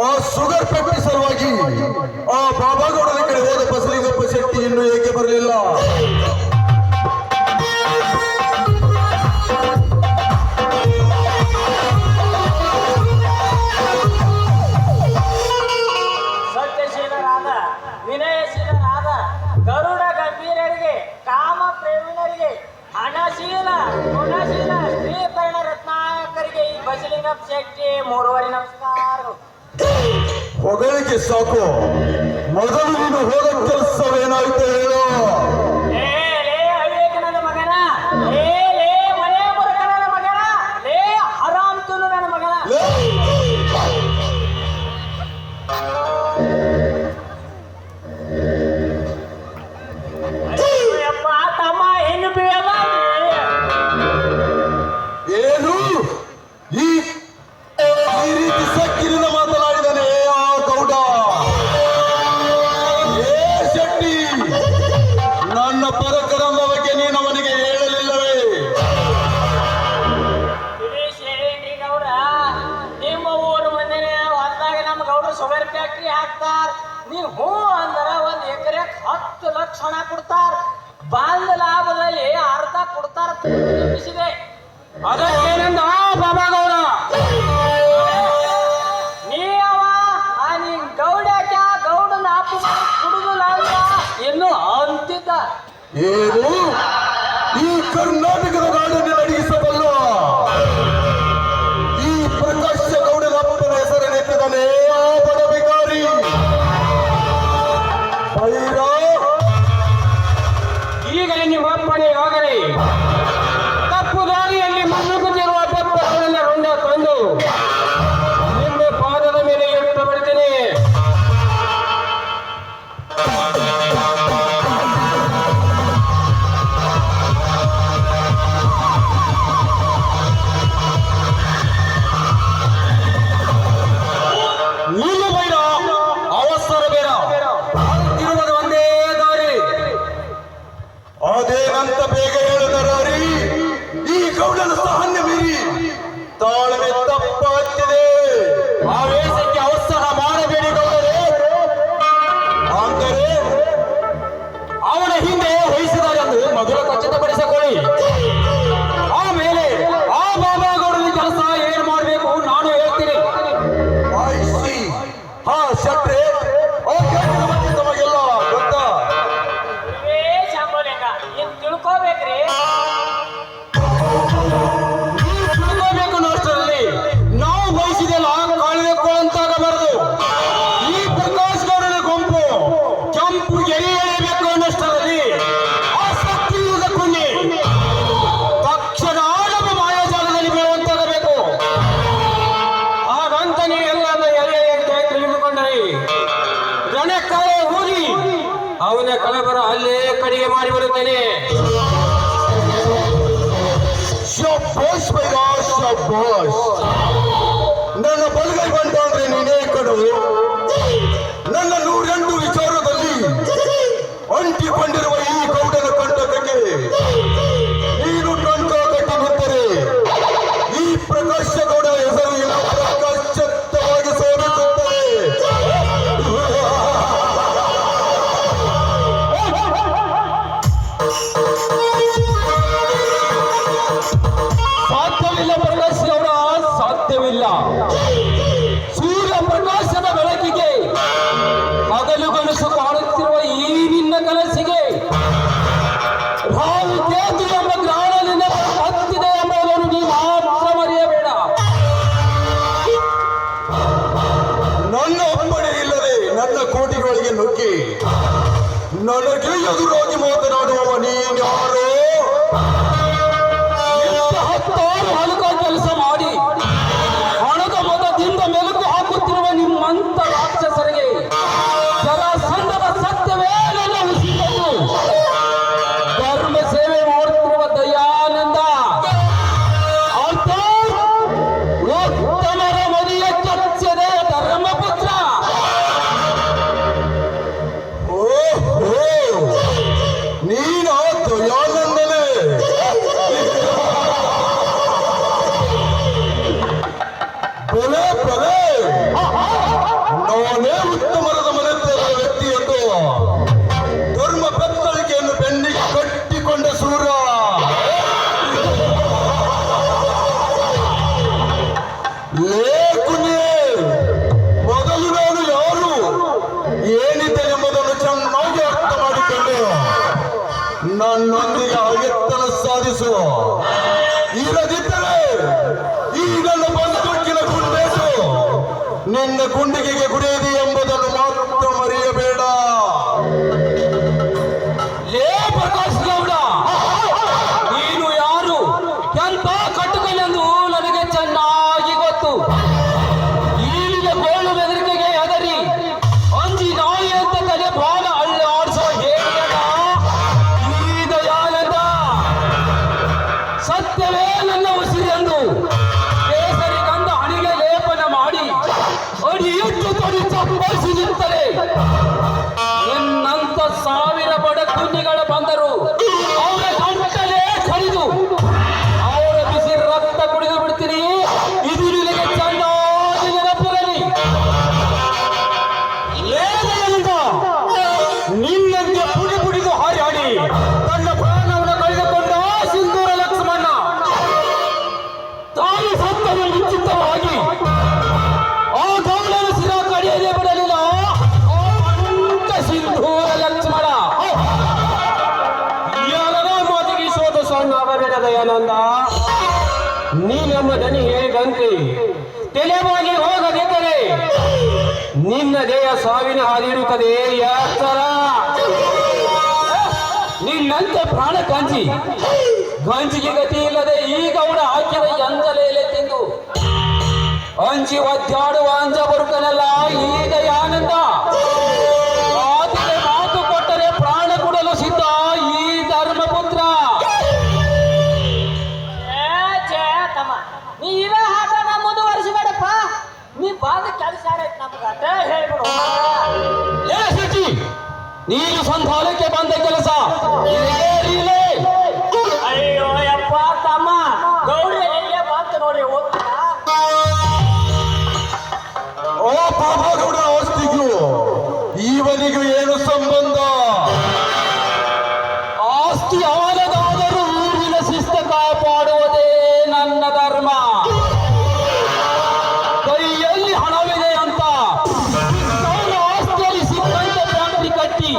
ಆ sugar factory ಸಲುವಾಗಿ ಆ ಬಾಬಾಗೌಡನ ಕಡೆ ಹೋದ ಬಸಲಿಂಗಪ್ಪ ಶೆಟ್ಟಿ ಇನ್ನೂ ಏಕೆ ಬರಲಿಲ್ಲ? ಸತ್ಯಶೀಲರಾದ ವಿನಯಶೀಲರಾದ ಗರುಡ ಗಂಭೀರರಿಗೆ ಕಾಮ ಪ್ರೇಮಿನರಿಗೆ ಹಣಶೀಲ ಗುಣಶೀಲ ಶ್ರೀಕರಣ ರತ್ನಾಕರಿಗೆ ಈ ಬಸಲಿಂಗಪ್ಪ ಶೆಟ್ಟಿ ಮೂರುವರೆ ನಮಸ್ಕಾರಗಳು. ಹೊಗಳಿಕೆ ಸಾಕು, ಮೊದಲು ನೀನು ಹೋದ ಕೆಲಸವೇನಾಯ್ತು ಹೇಳು? ಅವಿವೇಕನದ ಮಗನ, ಮನೆ ಮುರುಕನ ಮಗನ, ಹರಾಮ್ ತುನು ನನ್ನ ಮಗನ. ತಮ್ಮ ಹೆಣ್ಣು ಬೀಳಲ್ಲ ಏನು ಈ ರೀತಿ ಸಕ್ಕಿರಿನ ಮಾತನಾಡಿದನೆ ಆ ಗೌಡ? ಏ ಶೆಟ್ಟಿ, ನನ್ನ ಪರಕರಂದ ಬಗ್ಗೆ ನೀನು ಅವನಿಗೆ ಹೇಳಲಿಲ್ಲವೇ? ಗೌಡ, ನಿಮ್ಮ ಊರು ಮಂದಿನ ಹೊತ್ತಾಗ ನಮ್ಮ ಗೌಡರು ಶುಗರ್ ಫ್ಯಾಕ್ಟ್ರಿ ಹಾಕ್ತಾರ. ನೀವು ಹೂ ಅಂದ್ರ 1 ಎಕರೆ 10 ಲಕ್ಷ ಹಣ ಕೊಡ್ತಾರ. ಬಂದ ಲಾಭದಲ್ಲಿ ಅರ್ಧ ಕೊಡ್ತಾರ. ಅದಕ್ಕೇನೆಂದ ಬಾಬಾಗೌಡ, ನೀವ ನಿನ್ ಗೌಡಕ ಗೌಡನ ಆಪು ಕುಡುದಿಲ್ಲ ಅಂತ ಇನ್ನು ಅಂತಿದ್ದ. ಏನು ಈ ಕರ್ನಾಟಕದ ನಾಡನ್ನು ನಡಗಿಸಬಲ್ಲ ಈ ಪ್ರಕಾಶ ಗೌಡನ ಅಪ್ಪನ ಹೆಸರನ್ನೆತ್ತಿದ್ದಾನೆ ಆ ಬಡ ಬಿಕಾರಿ ಭೈರ. ಈಗಲೇ ನಿಮ್ಮ ಅಪ್ಪನಿಗಾಗಲಿ ತಪ್ಪು ದಾರಿಯಲ್ಲಿ ಮಣ್ಣು ಕುದಿರುವ ಬೆಪ್ಪಗಳನ್ನ ರುಂಡ ತಂದು ನಿಮ್ಮ ಪಾದದ ಮೇಲೆ ಇಟ್ಟು ಬಿಡ್ತೀನಿ. ನೀನು ಬೇಡ, ಅವಸರ ಬೇಡ, ಇರುವುದು ಒಂದೇ ದಾರಿ. ಅದೇನಂತ ಬೇಗ ಹೇಳಿದರಾರಿ, ಈ ಗೌಡನ ಸಹನೆ ಮೀರಿ ತಾಳ್ಮೆ ತಪ್ಪಾಗ್ತಿದೆ. ಆವೇಶಕ್ಕೆ ಅವಸರ ಮಾಡಬೇಡಿ ಗೌಡರೇ. ಅಂದರೆ ಅವನ ಹಿಂದೆ ವಹಿಸಿದಾರೆಂದು ಮೊದಲು ಖಚಿತಪಡಿಸಿಕೊಳ್ಳಿ. ಆಮೇಲೆ ಆ ಬಾಬಾಗೌಡನ ಕೆಲಸ ಏನ್ ಮಾಡಬೇಕು ನಾನು ಹೇಳ್ತೀನಿ. ಹಾ ಶೆಟ್ರೆ, ನಮಗೆಲ್ಲ ಗೊತ್ತಾ? ಶಾಂಬೋಲಿಂಗ ಏನ್ ತಿಳ್ಕೋಬೇಕ್ರಿ? ತಿಳ್ಕೋಬೇಕು ಅನ್ನೋಷ್ಟರಲ್ಲಿ ನಾವು ಬಯಸಿದೆಲ್ಲ ಕಳೆದುಕೊಳ್ಳಂತಾಗಬಾರದು. ಈ ಪ್ರಕಾಶ್ ಗೌಡನ ಗುಂಪು ಕೆಂಪು ಗೆರೆ ಎಳೆಯಬೇಕು ಅನ್ನೋಷ್ಟರಲ್ಲಿ ಆಸಕ್ತಿ ಇಲ್ಲದ ಕುಂಡಿ ತಕ್ಷಣ ನಮ್ಮ ಮಾಯಾಜಾಲದಲ್ಲಿ ಬೀಳುವಂತಾಗಬೇಕು. ಹಾಗಂತ ನೀವೆಲ್ಲ ಎಳೆಯಂತೆ ತಿಳಿದುಕೊಂಡರೆ ರಣಕಾಯ ಹೋಗಿ ಅವನ ಕಲಬರ ಅಲ್ಲೇ ಕಡಿಗೆ ಮಾಡಿ ಬರುತ್ತೇನೆ. ಶಬ್ಬಾಷ್ ಬೈರ, ಶಬ್ಬಾಷ್. ನನ್ನ ಬಲಗೈ ಬಂದ ಅಂದ್ರೆ ನೀನೇ ಕಡು. ನನ್ನ 108 ವಿಚಾರದಲ್ಲಿ ಅಂಟಿಕೊಂಡಿರುವ ಈ ಗೌಡನ ಕಂಟಕಕ್ಕೆ ನೀನು ಕಂಟ ಕಟ್ಟಿ ನಿಂತರೆ ಈ ಪ್ರಕಾಶ ಗೌಡ ಹೆಸರು ಇಲ್ಲ ಪ್ರಕಾಶವಾಗಿ ಸೋರಿಸುತ್ತದೆ. ಸಾಧ್ಯವಿಲ್ಲ ಪ್ರಕಾಶ್ ಗೌಡ, ಲೇಖುನೇ, ಮೊದಲು ನಾನು ಯಾರು ಏನಿದೆ ಎಂಬುದನ್ನು ಚೆನ್ನಾಗಿ ಅರ್ಥ ಮಾಡಿಕೊಂಡು ನನ್ನೊಂದಿಗೆ ಅವೆತ್ತನ ಸಾಧಿಸುವ. ಇಲ್ಲದಿದ್ದರೆ ಈ ನನ್ನ ಬಂದೂಕಿನ ಗುಂಡೇಟು ನಿನ್ನ ಗುಂಡಿಗೆಗೆ ಗುರಿಯಿದೆ ಎಂಬುದನ್ನು ಮಾತ್ರ ಮರೆಯಬೇಡ. ಲೇ ಪ್ರಕಾಶ್ ಗೌಡ, ನೀನು ಯಾರು, ಎಂತ ಕಟ್ಟುಕನೆಂದು ನನಗೆ ಚೆನ್ನಾಗಿ ಗೊತ್ತು. ಈಗಿನ ಗೋಳು ಬೆದರಿಕೆಗೆ ಹೆದರಿ ಅಂಜಿ ನಾಯಿ ಅಂತ ತಲೆ ಬಾಲ ಹಳ್ಳಿ ಆಡಿಸೋ ಹೇಳಿದ ಈ ದಯಾನಂದ ಸತ್ಯವೇ ನನ್ನ ಉಸಿರೆಂದು ಕೇಸರಿ ಗಂಧ ಹಣಿಗೆ ಲೇಪನ ಮಾಡಿ ಅಡಿಯಟ್ಟು ತೊಡಿ ಚಪ್ಪಳಿಸಿ ನಿಂತರೆ ನಿನ್ನಂತ ಸಾವಿರ ಬಡ ಕುನ್ನಿಗಳ ಬಂದರು ಅವರ ಗಂಟಲೇ ಕಡಿದು ಅವರ ಬಿಸಿ ರಕ್ತ ಕುಡಿದು ಬಿಡ್ತೀನಿ. ಇದು ನಿನಗೆ ಚೆನ್ನಾಗಿ ನೆನಪಿರಲಿ. ಲೇಖನಿಂದ ನಿನ್ನಂತೆ ಪುಡಿ ಪುಡಿದು ಹಾರಾಡಿ ತನ್ನ ಪ್ರಾಣವನ್ನು ಕಳೆದುಕೊಂಡ ಸಿಂಧೂರ ಲಕ್ಷ್ಮಣ ತಾಯಿ ಸತ್ತನ್ನು ನಿಶ್ಚಿತವಾಗಿ ಆ ಗೌಡನ ಸಿರ ಕಡಿಯದೆ ಬಿಡಲಿಲ್ಲ. ಆ ಅನಂತ ಸಿಂಧೂರ ಲಕ್ಷ್ಮಣ ಎಲ್ಲರ ಮಾತಿಗೆ ಸೋತ ಸಣ್ಣ ಬರೆದ ದಯಾನಂದ, ನೀ ನಮ್ಮ ದನಿ ಹೇಳಿದಂತೆ ತಲೆಮಾಗಿ ಹೋಗದಿದ್ದರೆ ನಿನ್ನ ದೇಹ ಸಾವಿನ ಹಾದಿರುತ್ತದೆ. ಎತ್ತರ ನಿನ್ನಂತೆ ಪ್ರಾಣ ಗಂಜಿಗೆ ಗತಿ ಇಲ್ಲದೆ ಈ ಗೌಡ ಹಾಕಿದ ಎಂಜಲೇಲೆ ತಿಂದು ಅಂಜಿ ಒದ್ದಾಡುವ ಅಂಜ ಬರುತ್ತನಲ್ಲ ಈಗ ಆನಂದ. ಆತಗೆ ಮಾತು ಕೊಟ್ಟರೆ ಪ್ರಾಣ ಕೊಡಲು ಸಿದ್ಧ ಈ ಧರ್ಮಪುತ್ರ. ಛೇ ತಮ್ಮ, ನೀ ಇರೋ ಆಟನ ಮುಂದುವರಿಸಬೇಡಪ್ಪ. ನೀ ಬಂದ ಕೆಲಸ ಆಡೈತೆ ನಮ್ಗೆ ಅಟ ಹೇಳ್ಬಿಡು. ಏ ಶಚಿ, ನೀನು ಸಂಧಾನಕ್ಕೆ ಬಂದ ಕೆಲಸ ಇದೇ. ಅಯ್ಯೋ ಯಪ್ಪ ತಮ್ಮ, ಗೌಡ ಎಲ್ಲೇ ಬಂತು ನೋಡಿ ಓದ್ತಾ. ಓ ಪಾಪಗೌಡ ಆಸ್ತಿಗೂ ಇವನಿಗೂ ಏನು ಸಂಬಂಧ? ಆಸ್ತಿ ಅವನದಾದರೂ ಊರಿನ ಶಿಸ್ತ ಕಾಪಾಡುವುದೇ ನನ್ನ ಧರ್ಮ. ಕೈಯಲ್ಲಿ ಹಣವಿದೆ ಅಂತ ಅವನ ಆಸ್ತಿಯಲ್ಲಿ ಸಿಕ್ಕಂತೆ ಫ್ಯಾಕ್ಟರಿ ಕಟ್ಟಿ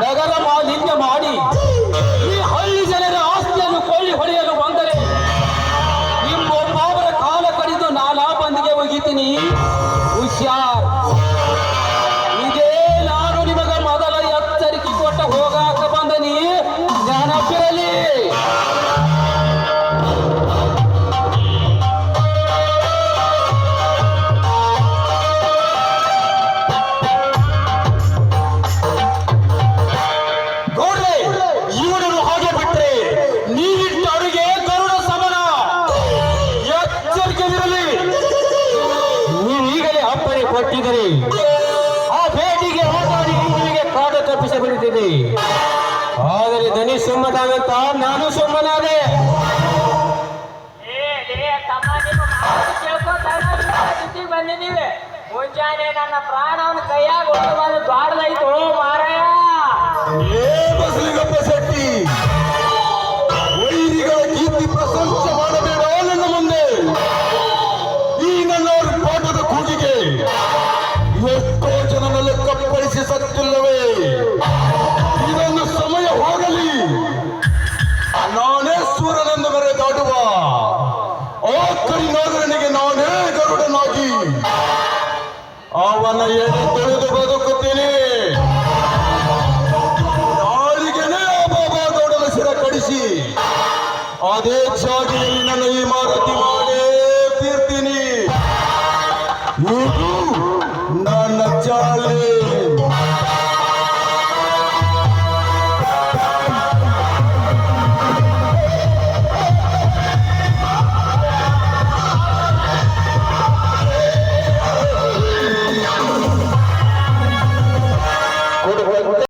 ನಗರ ಮಾಲಿನ್ಯ ಮಾಡಿ ಈ ಹಳ್ಳಿ ಜನರ ಆಸ್ತಿಯನ್ನು ಕೊಳ್ಳಿ ಹೊಡೆಯಲು ಬಂದರೆ ನಿಮ್ಮೊಬ್ಬರ ಕಾಲ ಕಡಿದು ನಾನಾ ಬಂದಿಗೆ ಒಗಿತೀನಿ. ಹುಷಾರ್. ಇದೇ ನಾನು ನಿಮಗ ಮೊದಲ ಎಚ್ಚರಿಕೆ ಕೊಟ್ಟ ಹೋಗಾಕ ಬಂದನಿ, ನೆನಪಿರಲಿ. ಗೌಡ್ರೆ, ಇವನನ್ನು ಹಾಗೆ ಬಿಟ್ರೆ ನೀವಿಟ್ಟ ಅಡುಗೆ ಗರುಡ ಸಮನ. ಎಚ್ಚರಿಕೆಯಿರಲಿ. ನೀವೀಗಲೇ ಅಪ್ಪಣೆ ಕೊಟ್ಟಿದ್ದರೆ ಆ ಭೇಟಿಗೆ ಹೋಗಿ ನಿಮಗೆ ಕಾಡ ತಪ್ಪಿಸಬಿಡುತ್ತಿದೆ. ಆದರೆ ದನಿ ಸುಮ್ಮನಾಗಂತ ನಾನು ಸುಮ್ಮನಾದೆ. ಲೇ ತಮ್ಮ, ನಿಮ್ಮ ಮಾತು ಕೇಳ್ಕೊತಾನ ಸ್ಥಿತಿಗೆ ಬಂದಿದ್ದೀವಿ. ಮುಂಜಾನೆ ನನ್ನ ಪ್ರಾಣವನ್ನು ಕೈಯಾಗ ಹೊತ್ತು ಬಂದು ದ್ವಾರದಾಯ್ತು ಮಾರಾಯ. ಏ ಬಸಲಿಗಪ್ಪ ಶೆಟ್ಟಿ, ವೈರಿಗಳ ಕೀರ್ತಿ ಪ್ರಶಂಸೆ ಮಾಡಬೇಡ ನನ್ನ ಮುಂದೆ. ಈ ನನ್ನವರ ಪಾಠದ ಕೂಗಿಗೆ ಎಷ್ಟೋ ಜನನ ಲೆಕ್ಕಪಡಿಸಿ ಸತ್ತಿಲ್ಲವೇ? ಇದೊಂದು ಸಮಯ ಹೋಗಲಿ. ನಾನೇ ಸೂರ್ಯನಂದ ಮೇರೆ ದಾಟುವ ಆ ಕರಿನಾಗರನಿಗೆ ನಾನೇ ಗರುಡನಾಗಿ ಅವನ ಎಡೆ ತಿಳಿದು ಬದುಕುತ್ತೀನಿ. ನಾಳಿಗೆನೇ ಆ ಬಾಬಾ ಗೌಡನ ಶಿರ ಕಡಿಸಿ ಅದೇ ಜಾಗಿಯಲ್ಲಿ ನನ್ನ ಈ ಮಾರುತಿ ಮಾಡೇ ತೀರ್ತೀನಿ. ಇದು ನನ್ನ ಚಾಲೆ.